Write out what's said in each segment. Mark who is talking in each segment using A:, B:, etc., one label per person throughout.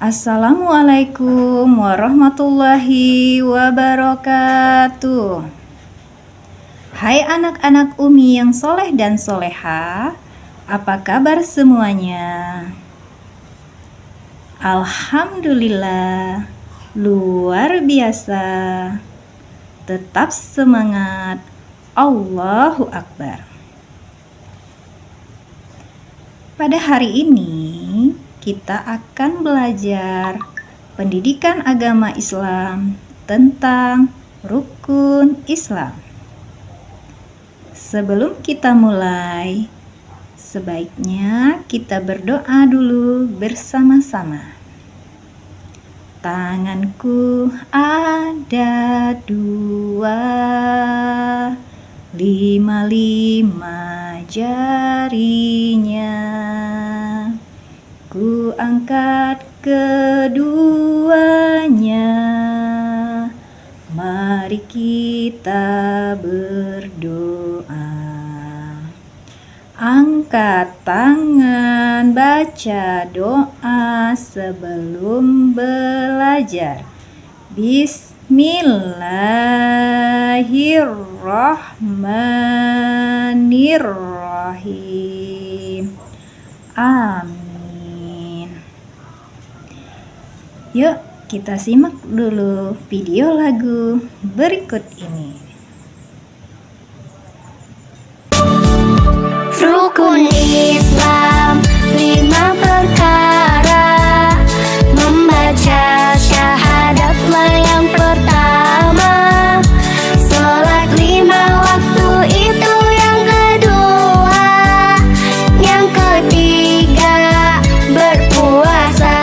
A: Assalamualaikum warahmatullahi wabarakatuh. Hai anak-anak Umi yang soleh dan soleha, apa kabar semuanya? Alhamdulillah, luar biasa. Tetap semangat, Allahu Akbar. Pada hari ini kita akan belajar pendidikan agama Islam tentang rukun Islam. Sebelum kita mulai, sebaiknya kita berdoa dulu bersama-sama. Tanganku ada 2, 5 jarinya. Ku angkat keduanya, mari kita berdoa. Angkat tangan, baca doa sebelum belajar. Bismillahirrahmanirrahim. Amin. Yuk, kita simak dulu video lagu berikut ini.
B: Rukun Islam 5 perkara. Membaca syahadatlah yang pertama. Salat 5 waktu itu yang kedua. Yang ketiga berpuasa.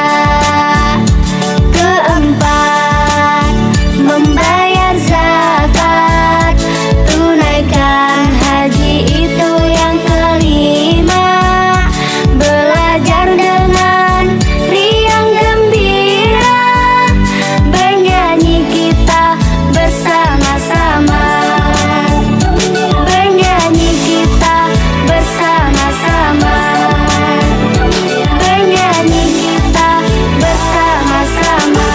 B: Keempat membayar zakat. Tunaikan haji itu yang kelima. Belajar dengan riang gembira. Bernyanyi kita bersama-sama. Bernyanyi kita bersama-sama. Bernyanyi kita bersama-sama.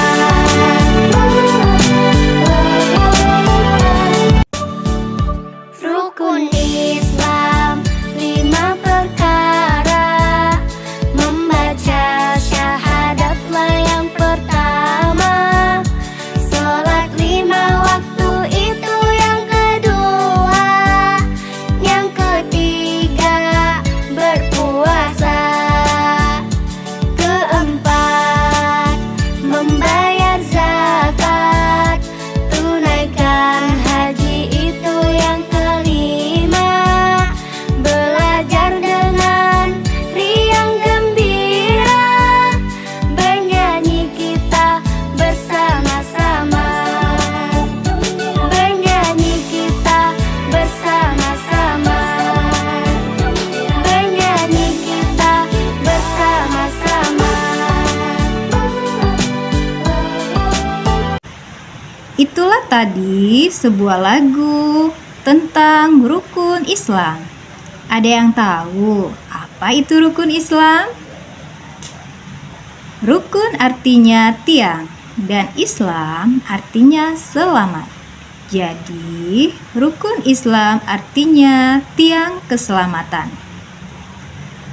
B: Rukun Islam 5 perkara. Membaca syahadatlah yang pertama. Salat 5 waktu itu yang kedua. Yang ketiga berpuasa. Keempat membayar zakat. Tunaikan haji itu yang kelima. Belajar dengan riang gembira. Bernyanyi kita bersama-sama. Bernyanyi kita bersama-sama. Bernyanyi kita bersama-sama.
A: Itulah tadi sebuah lagu tentang rukun Islam. Ada yang tahu apa itu rukun Islam? Rukun artinya tiang dan Islam artinya selamat. Jadi, rukun Islam artinya tiang keselamatan.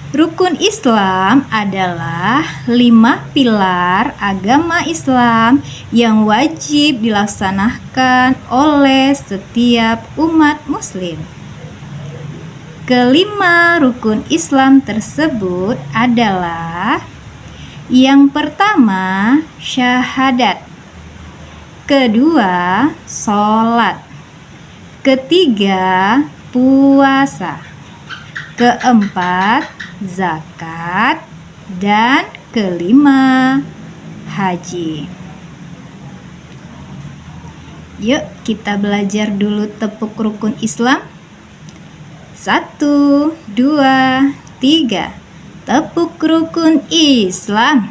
A: Rukun Islam adalah 5 pilar agama Islam yang wajib dilaksanakan oleh setiap umat muslim. Kelima rukun Islam tersebut adalah: yang pertama, syahadat. Kedua, sholat. Ketiga, puasa. Keempat, zakat. Dan kelima, haji. Yuk kita belajar dulu tepuk rukun Islam. 1, 2, 3. Tepuk rukun Islam.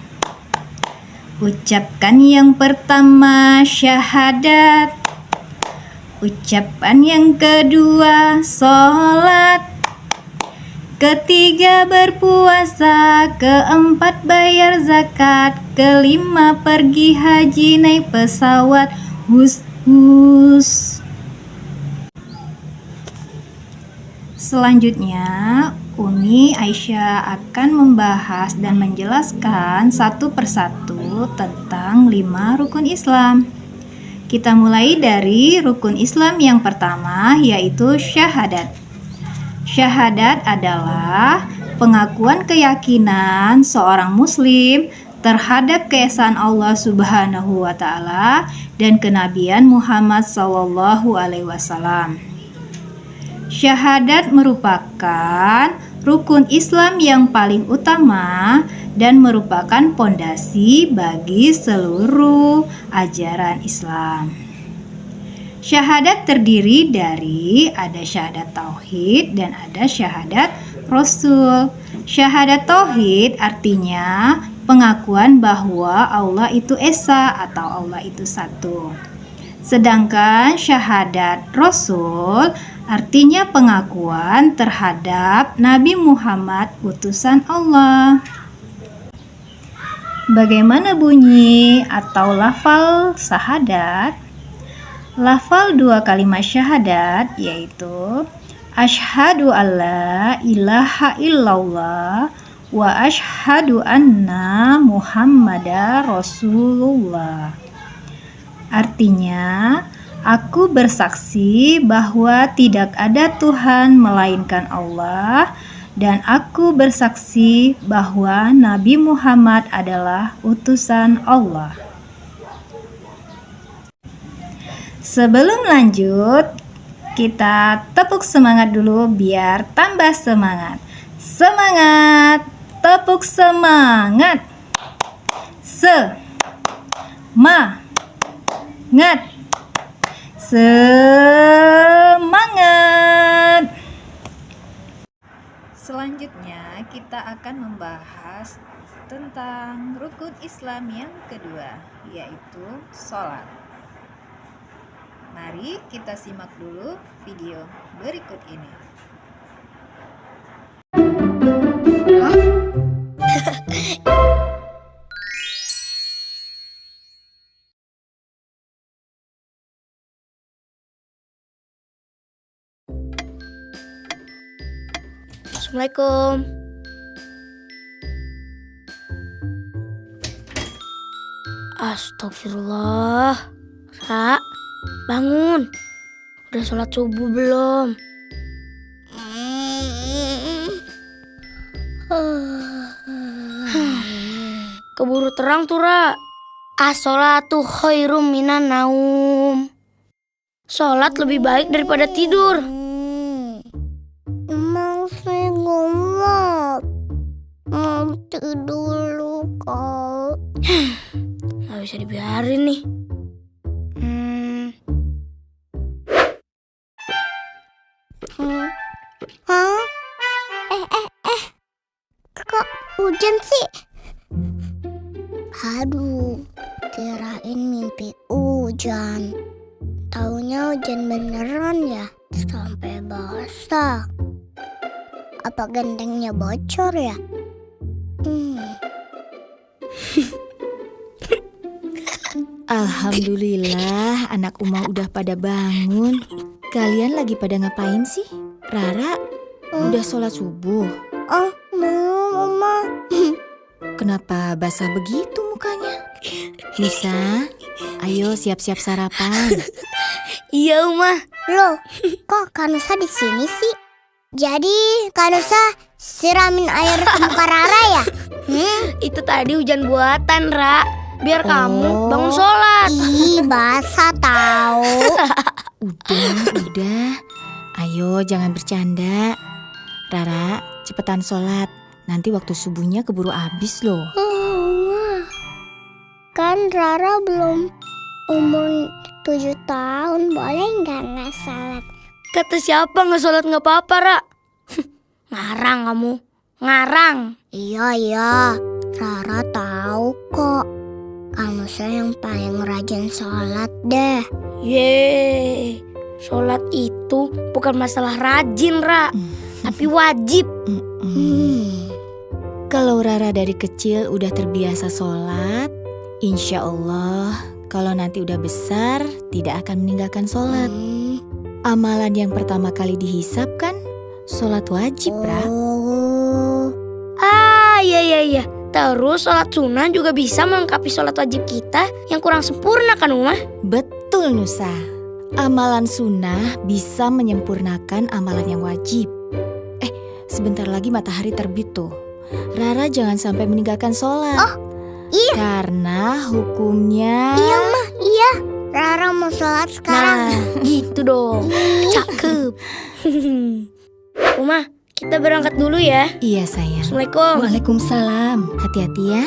A: Ucapkan yang pertama syahadat. Ucapan yang kedua sholat. Ketiga berpuasa. Keempat bayar zakat. Kelima pergi haji naik pesawat. Hus. Selanjutnya, Umi Aisyah akan membahas dan menjelaskan satu persatu tentang 5 rukun Islam. Kita mulai dari rukun Islam yang pertama, yaitu syahadat. Syahadat adalah pengakuan keyakinan seorang muslim terhadap keesaan Allah Subhanahu wa taala dan kenabian Muhammad sallallahu alaihi wasallam. Syahadat merupakan rukun Islam yang paling utama dan merupakan pondasi bagi seluruh ajaran Islam. Syahadat terdiri dari ada syahadat tauhid dan ada syahadat rasul. Syahadat tauhid artinya pengakuan bahwa Allah itu esa atau Allah itu satu. Sedangkan syahadat rasul artinya pengakuan terhadap Nabi Muhammad utusan Allah. Bagaimana bunyi atau lafal syahadat? Lafal 2 kalimat syahadat yaitu asyhadu alla ilaha illallah wa asyhadu anna Muhammadar Rasulullah. Artinya, aku bersaksi bahwa tidak ada Tuhan melainkan Allah, dan aku bersaksi bahwa Nabi Muhammad adalah utusan Allah. Sebelum lanjut, kita tepuk semangat dulu biar tambah semangat. Semangat, tepuk semangat. Semangat. Semangat. Selanjutnya kita akan membahas tentang rukun Islam yang kedua, yaitu sholat. Mari kita simak dulu video berikut ini.
C: Assalamualaikum. Astagfirullah. Ra, bangun. Udah sholat subuh belum? Keburu terang tuh, Ra. As-sholatu khairum minan naum. Sholat lebih baik daripada tidur.
D: Emang sih gelap. Nanti dulu kau.
C: Gak bisa dibiarin nih.
D: Hah? Kok hujan sih? Aduh, kirain mimpi hujan. Taunya hujan beneran ya, sampai basah. Apa gentengnya bocor ya?
E: Alhamdulillah anak Uma udah pada bangun. Kalian lagi pada ngapain sih? Rara, udah sholat subuh?
D: Oh, belum, Oma.
E: Kenapa basah begitu mukanya? Nisa, ayo siap-siap sarapan.
C: Iya, Uma.
D: Loh, kok Kanusa di sini sih? Jadi Kanusa siramin air ke muka Rara ya?
C: Itu tadi hujan buatan, Ra. Biar
E: Oh.
C: kamu bangun sholat.
D: Ih, basah tahu.
E: Udah. Ayo jangan bercanda. Rara, cepetan sholat. Nanti waktu subuhnya keburu habis loh.
D: Kak, Kan Rara belum umur 7 tahun, boleh nggak salat?
C: Kata siapa nggak sholat nggak apa-apa, Ra? Ngarang kamu, ngarang.
D: Iya, Rara tahu kok. Kamu yang paling rajin sholat deh.
C: Yeay, sholat itu bukan masalah rajin, Ra, tapi wajib.
E: Kalau Rara dari kecil udah terbiasa sholat, insya Allah kalau nanti udah besar tidak akan meninggalkan sholat. Amalan yang pertama kali dihisap kan sholat wajib, Ra.
C: Iya. Terus sholat sunnah juga bisa melengkapi sholat wajib kita yang kurang sempurna kan, Uma?
E: Betul, Nusa. Amalan sunnah bisa menyempurnakan amalan yang wajib. Sebentar lagi matahari terbit tuh. Rara jangan sampai meninggalkan sholat.
D: Oh, iya.
E: Karena hukumnya...
D: Iya, Ma. Iya. Rara mau sholat sekarang.
C: Nah, gitu dong. Cakep. Uma, kita berangkat dulu ya.
E: Iya, sayang.
C: Assalamualaikum.
E: Waalaikumsalam. Hati-hati ya.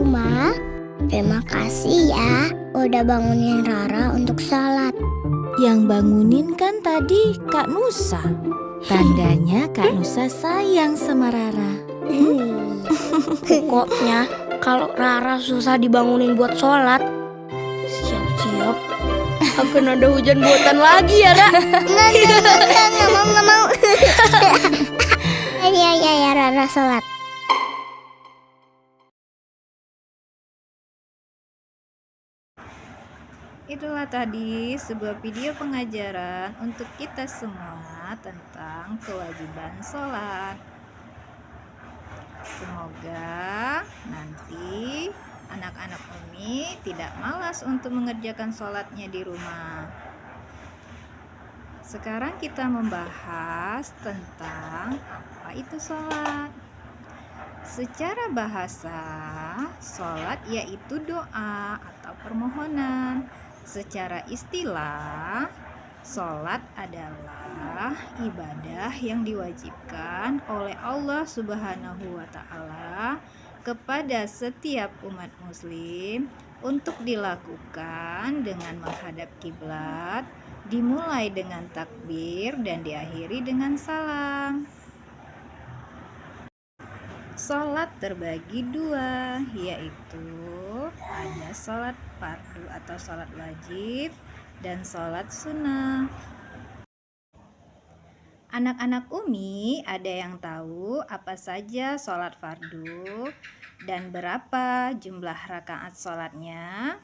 D: Uma, terima kasih ya udah bangunin Rara untuk sholat.
E: Yang bangunin kan tadi Kak Nusa. Tandanya Kak Nusa sayang sama Rara.
C: Pokoknya kalau Rara susah dibangunin buat sholat, siap-siap akan ada hujan buatan lagi ya, Ra.
D: Nggak mau. Iya, Rara sholat.
A: Itulah tadi sebuah video pengajaran untuk kita semua tentang kewajiban sholat. Semoga nanti anak-anak Umi tidak malas untuk mengerjakan sholatnya di rumah. Sekarang kita membahas tentang apa itu sholat. Secara bahasa, sholat yaitu doa atau permohonan. Secara istilah, sholat adalah ibadah yang diwajibkan oleh Allah Subhanahu wa Ta'ala kepada setiap umat Muslim untuk dilakukan dengan menghadap kiblat, dimulai dengan takbir dan diakhiri dengan salam. Sholat terbagi dua, yaitu ada sholat fardu atau sholat wajib dan sholat sunnah. Anak-anak Umi ada yang tahu apa saja sholat fardu dan berapa jumlah rakaat sholatnya?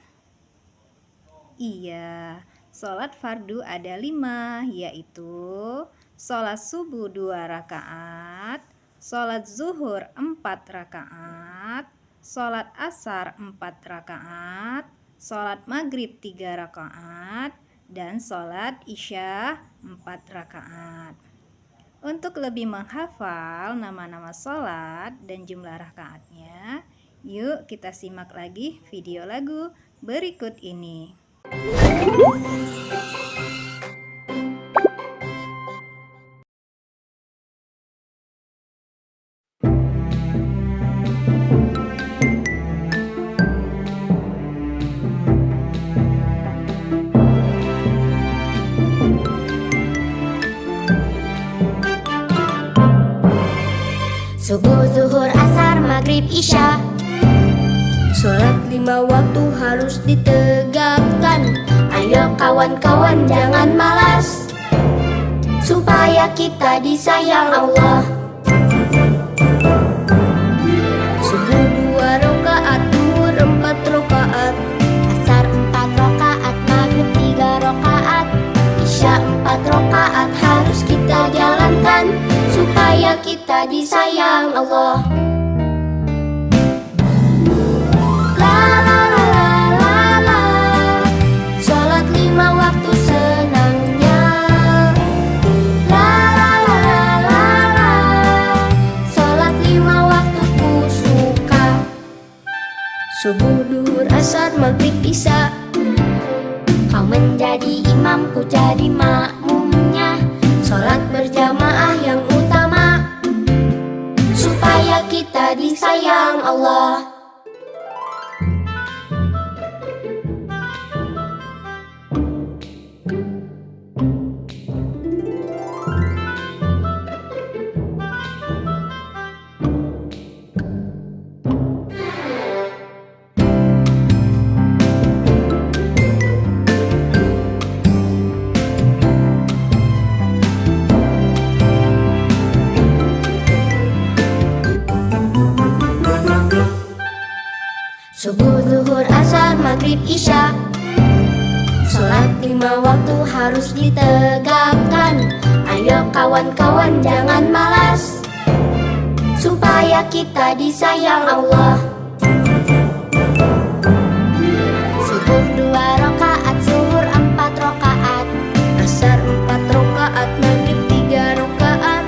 A: Iya, sholat fardu ada 5, yaitu sholat subuh 2 rakaat, sholat zuhur 4 rakaat, sholat asar 4 rakaat, sholat maghrib 3 rakaat, dan sholat isya 4 rakaat. Untuk lebih menghafal nama-nama sholat dan jumlah rakaatnya, yuk kita simak lagi video lagu berikut ini.
B: Subuh, zuhur, asar, maghrib, isya.
C: Sholat 5 waktu harus ditegakkan.
B: Ayo kawan-kawan jangan malas, supaya kita disayang Allah.
C: Subuh 2 rakaat, zuhur 4 rakaat,
B: Asar 4 rakaat, maghrib 3 rakaat, isya 4 rakaat harus kita jalankan, supaya kita disayang Allah. La la la la la la, sholat 5 waktu senangnya. La la la la la la, sholat 5 waktu ku suka.
C: subuh, duhur, asar, maghrib, isya.
B: Kau menjadi imam, ku jadi makmumnya. Sholat berjamaah yang utama, supaya kita disayang Allah. Subuh, zuhur, asar, maghrib, isya. Sholat 5 waktu harus ditegakkan. Ayo kawan-kawan jangan malas, supaya kita disayang Allah. Subuh 2 rakaat, zuhur 4 rakaat, asar 4 rakaat, maghrib 3 rakaat,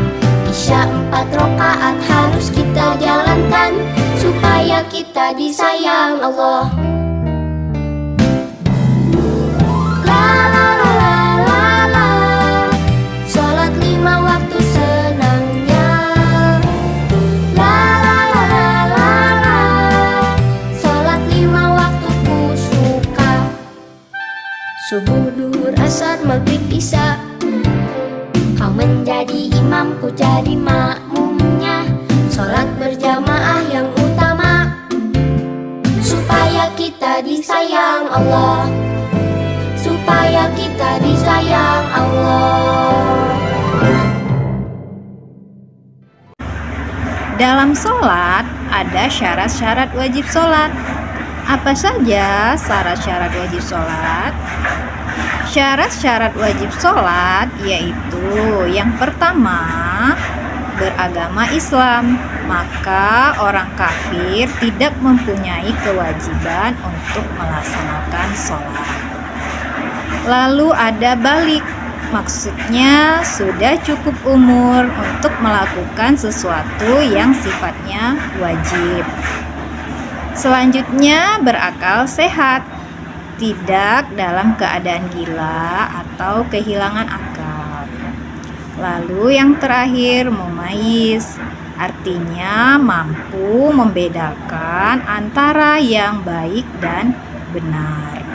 B: isya 4 rakaat harus kita jalankan, supaya kita disayang Allah. La la la la la la, sholat 5 waktu senangnya. La la la la la la, sholat 5 waktu ku suka. Subuh, duhur, asar, maghrib, isya. Kau menjadi imam, ku jadi makmumnya. Sholat berjamaah yang utama, supaya kita disayang Allah, supaya kita disayang Allah.
A: Dalam sholat ada syarat-syarat wajib sholat. Apa saja syarat-syarat wajib sholat? Syarat-syarat wajib sholat yaitu yang pertama, beragama Islam, maka orang kafir tidak mempunyai kewajiban untuk melaksanakan sholat. Lalu ada balik, maksudnya sudah cukup umur untuk melakukan sesuatu yang sifatnya wajib. Selanjutnya berakal sehat, tidak dalam keadaan gila atau kehilangan akal. Lalu yang terakhir mumayyiz, artinya mampu membedakan antara yang baik dan benar.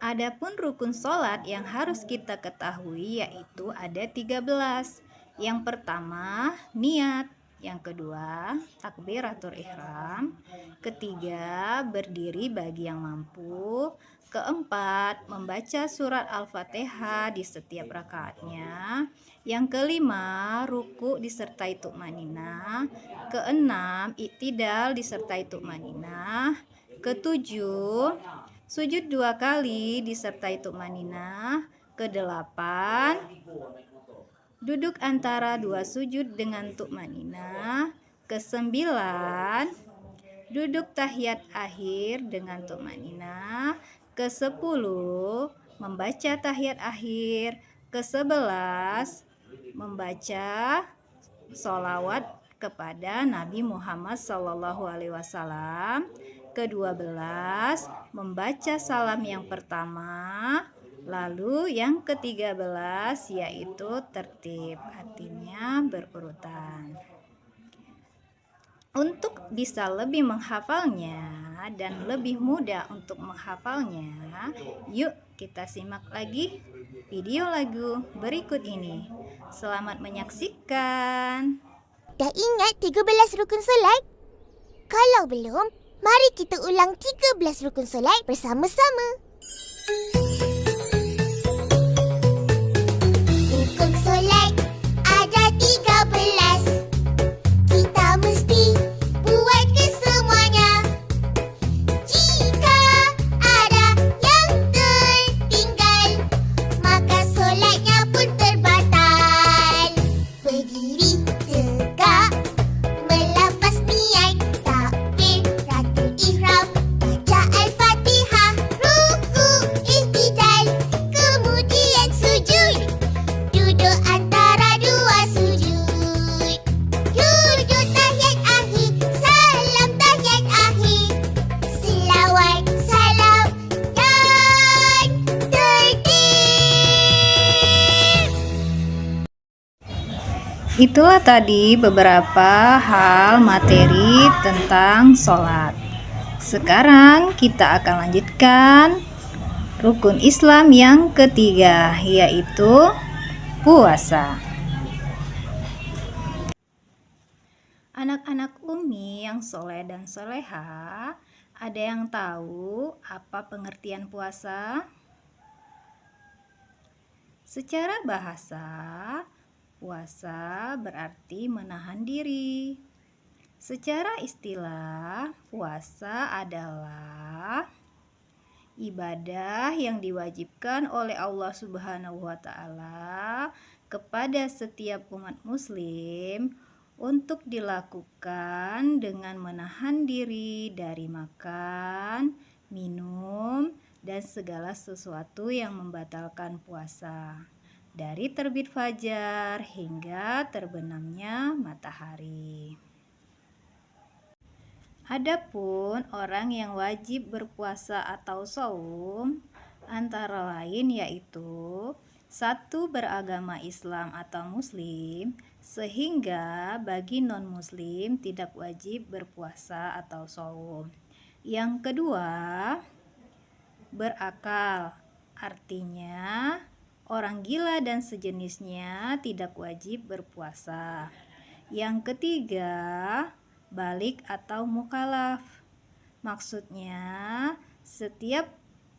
A: Adapun rukun sholat yang harus kita ketahui yaitu ada 13. Yang pertama niat, yang kedua takbiratul ihram, ketiga berdiri bagi yang mampu, keempat membaca surat Al-Fatihah di setiap rakaatnya, yang kelima ruku disertai tumaninah, keenam i'tidal disertai tumaninah, ketujuh sujud 2 kali disertai tumaninah, kedelapan duduk antara 2 sujud dengan tumaninah, kesembilan duduk tahiyat akhir dengan tumaninah, kesepuluh membaca tahiyat akhir, kesebelas membaca sholawat kepada Nabi Muhammad SAW, ke-12 membaca salam yang pertama, lalu yang ke-13 yaitu tertib, artinya berurutan. Untuk bisa lebih menghafalnya dan lebih mudah untuk menghafalnya, yuk kita simak lagi video lagu berikut ini. Selamat menyaksikan.
D: Dah ingat 13 rukun solat? Kalau belum, mari kita ulang 13 rukun solat bersama-sama. Rukun solat ada 13. Kita mesti buat kesemuanya. Jika ada yang tertinggal, maka solatnya pun terbatal. Berdiri tegak, melafaz niat, takbiratul ihram, baca Al-Fatihah, ruku, i'tidal, kemudian sujud, duduk antara 2 sujud, duduk tahiyat akhir, salam tahiyat akhir, selawat, salam dan tertib.
A: Itulah tadi beberapa hal materi tentang sholat. Sekarang kita akan lanjutkan rukun Islam yang ketiga, yaitu puasa. Anak-anak Umi yang soleh dan soleha, ada yang tahu apa pengertian puasa? Secara bahasa, puasa berarti menahan diri. Secara istilah, puasa adalah ibadah yang diwajibkan oleh Allah Subhanahu wa Ta'ala kepada setiap umat Muslim untuk dilakukan dengan menahan diri dari makan, minum, dan segala sesuatu yang membatalkan puasa, dari terbit fajar hingga terbenamnya matahari. Adapun orang yang wajib berpuasa atau saum antara lain yaitu 1. Beragama Islam atau Muslim, sehingga bagi non-Muslim tidak wajib berpuasa atau saum. Yang kedua, berakal, artinya orang gila dan sejenisnya tidak wajib berpuasa. Yang ketiga, balik atau mukalaf, maksudnya setiap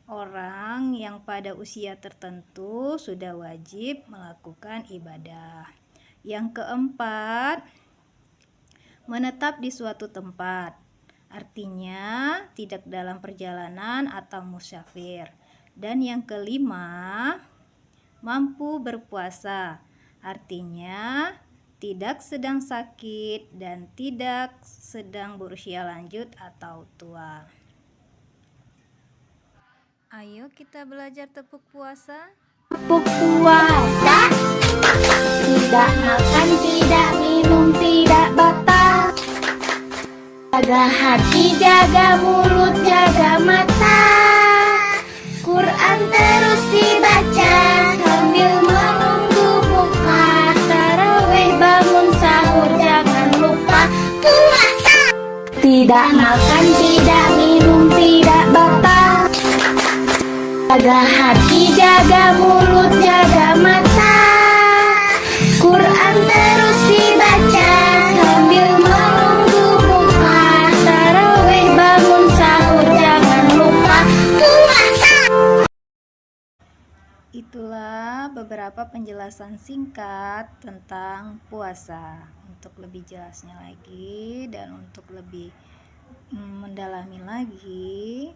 A: orang yang pada usia tertentu sudah wajib melakukan ibadah. Yang keempat, menetap di suatu tempat, artinya tidak dalam perjalanan atau musafir. Dan yang kelima, mampu berpuasa, artinya tidak sedang sakit dan tidak sedang berusia lanjut atau tua. Ayo kita belajar tepuk puasa.
B: Tepuk puasa, tidak makan, tidak minum, tidak batal. Jaga hati, jaga mulut, jaga mata. Quran terus dibaca sambil menunggu buka. Tarawih, bangun sahur, jangan lupa puasa. Tidak makan, tidak minum, tidak batal. Jaga hati, jaga mulut, jaga mata. Quran terus dibaca sambil menunggu buka. Tarawih, bangun sahur, jangan lupa puasa.
A: Itulah beberapa penjelasan singkat tentang puasa. Untuk lebih jelasnya lagi dan untuk lebih mendalami lagi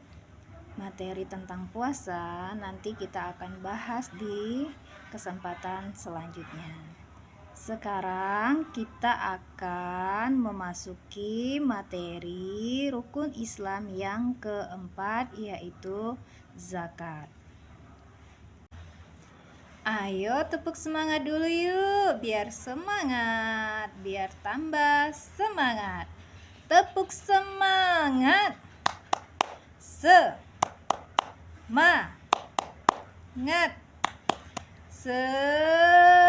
A: materi tentang puasa, nanti kita akan bahas di kesempatan selanjutnya. Sekarang kita akan memasuki materi rukun Islam yang keempat, yaitu zakat. Ayo tepuk semangat dulu yuk, biar semangat, biar tambah semangat. Tepuk semangat. Semangat. Semangat.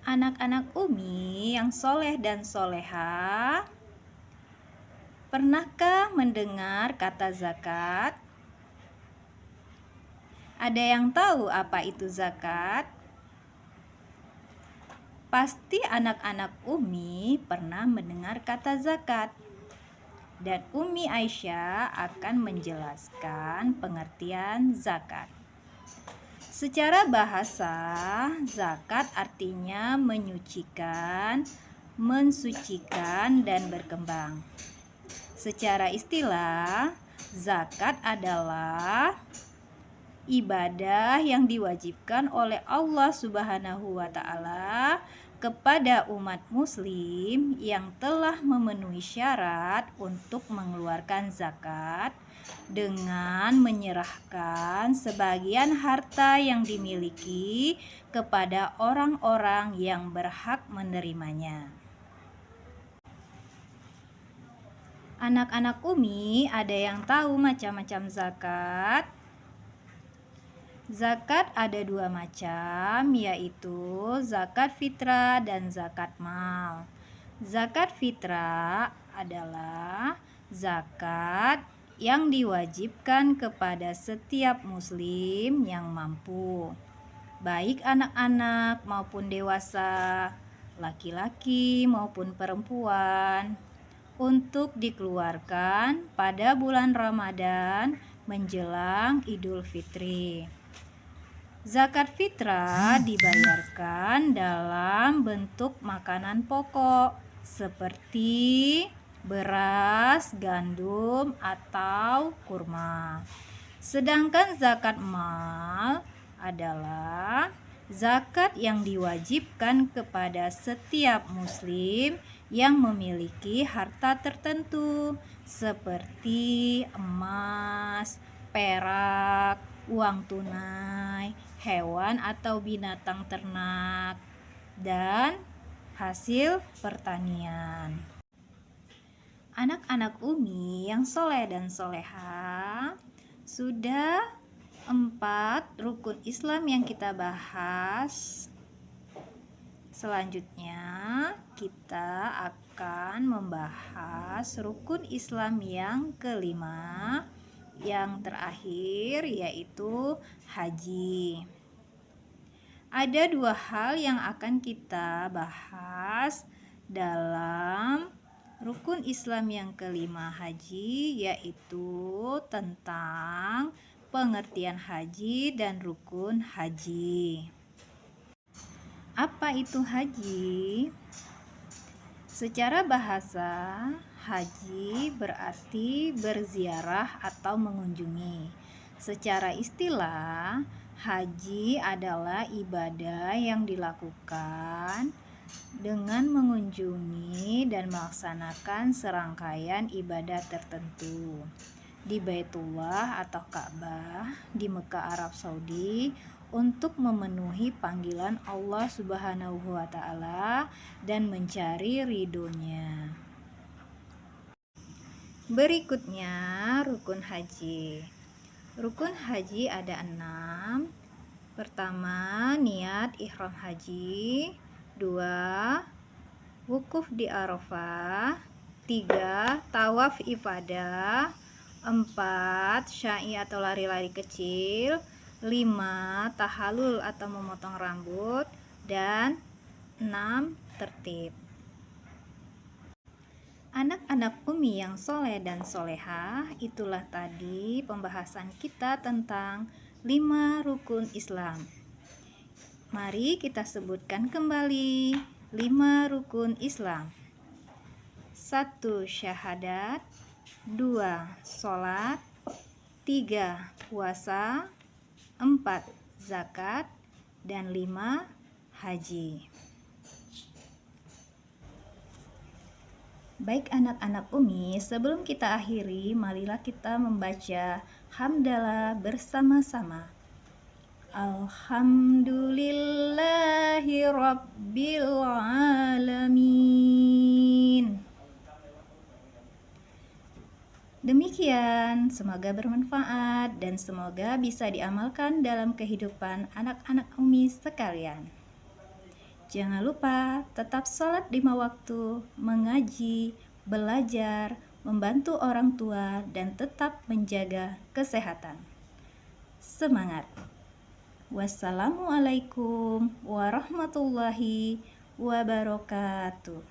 A: Anak-anak Umi yang soleh dan soleha, pernahkah mendengar kata zakat? Ada yang tahu apa itu zakat? Pasti anak-anak Umi pernah mendengar kata zakat. Dan Umi Aisyah akan menjelaskan pengertian zakat. Secara bahasa, zakat artinya menyucikan, mensucikan, dan berkembang. Secara istilah, zakat adalah ibadah yang diwajibkan oleh Allah Subhanahu wa Ta'ala kepada umat muslim yang telah memenuhi syarat untuk mengeluarkan zakat dengan menyerahkan sebagian harta yang dimiliki kepada orang-orang yang berhak menerimanya. Anak-anak Umi, ada yang tahu macam-macam zakat? Zakat ada dua macam, yaitu zakat fitrah dan zakat mal. Zakat fitrah adalah zakat yang diwajibkan kepada setiap muslim yang mampu, baik anak-anak maupun dewasa, laki-laki maupun perempuan, untuk dikeluarkan pada bulan Ramadan menjelang Idul Fitri. Zakat fitrah dibayarkan dalam bentuk makanan pokok seperti beras, gandum, atau kurma. Sedangkan zakat mal adalah zakat yang diwajibkan kepada setiap muslim yang memiliki harta tertentu seperti emas, perak, uang tunai, hewan atau binatang ternak, dan hasil pertanian. Anak-anak Umi yang soleh dan soleha, sudah 4 rukun Islam yang kita bahas. Selanjutnya kita akan membahas rukun Islam yang kelima, yang terakhir, yaitu haji. Ada 2 hal yang akan kita bahas dalam rukun Islam yang kelima, haji, yaitu tentang pengertian haji dan rukun haji. Apa itu haji? Secara bahasa, haji berarti berziarah atau mengunjungi. Secara istilah, haji adalah ibadah yang dilakukan dengan mengunjungi dan melaksanakan serangkaian ibadah tertentu di Baitullah atau Ka'bah di Mekah, Arab Saudi, untuk memenuhi panggilan Allah Subhanahu wa Ta'ala dan mencari ridhonya. Berikutnya rukun haji. Rukun haji ada 6. Pertama, niat ihram haji. 2, wukuf di Arafah. 3, tawaf ifadah. 4, syai atau lari-lari kecil. 5, tahalul atau memotong rambut. Dan 6, tertib. Anak-anak Umi yang soleh dan solehah, itulah tadi pembahasan kita tentang 5 rukun Islam. Mari kita sebutkan kembali 5 rukun Islam. 1, syahadat. 2, sholat. 3, puasa. 4, zakat. Dan 5, haji. Baik anak-anak Umi, sebelum kita akhiri, marilah kita membaca hamdalah bersama-sama. Alhamdulillahi Rabbil Alamin. Demikian, semoga bermanfaat dan semoga bisa diamalkan dalam kehidupan anak-anak Umi sekalian. Jangan lupa tetap sholat 5 waktu, mengaji, belajar, membantu orang tua, dan tetap menjaga kesehatan. Semangat! Wassalamualaikum warahmatullahi wabarakatuh.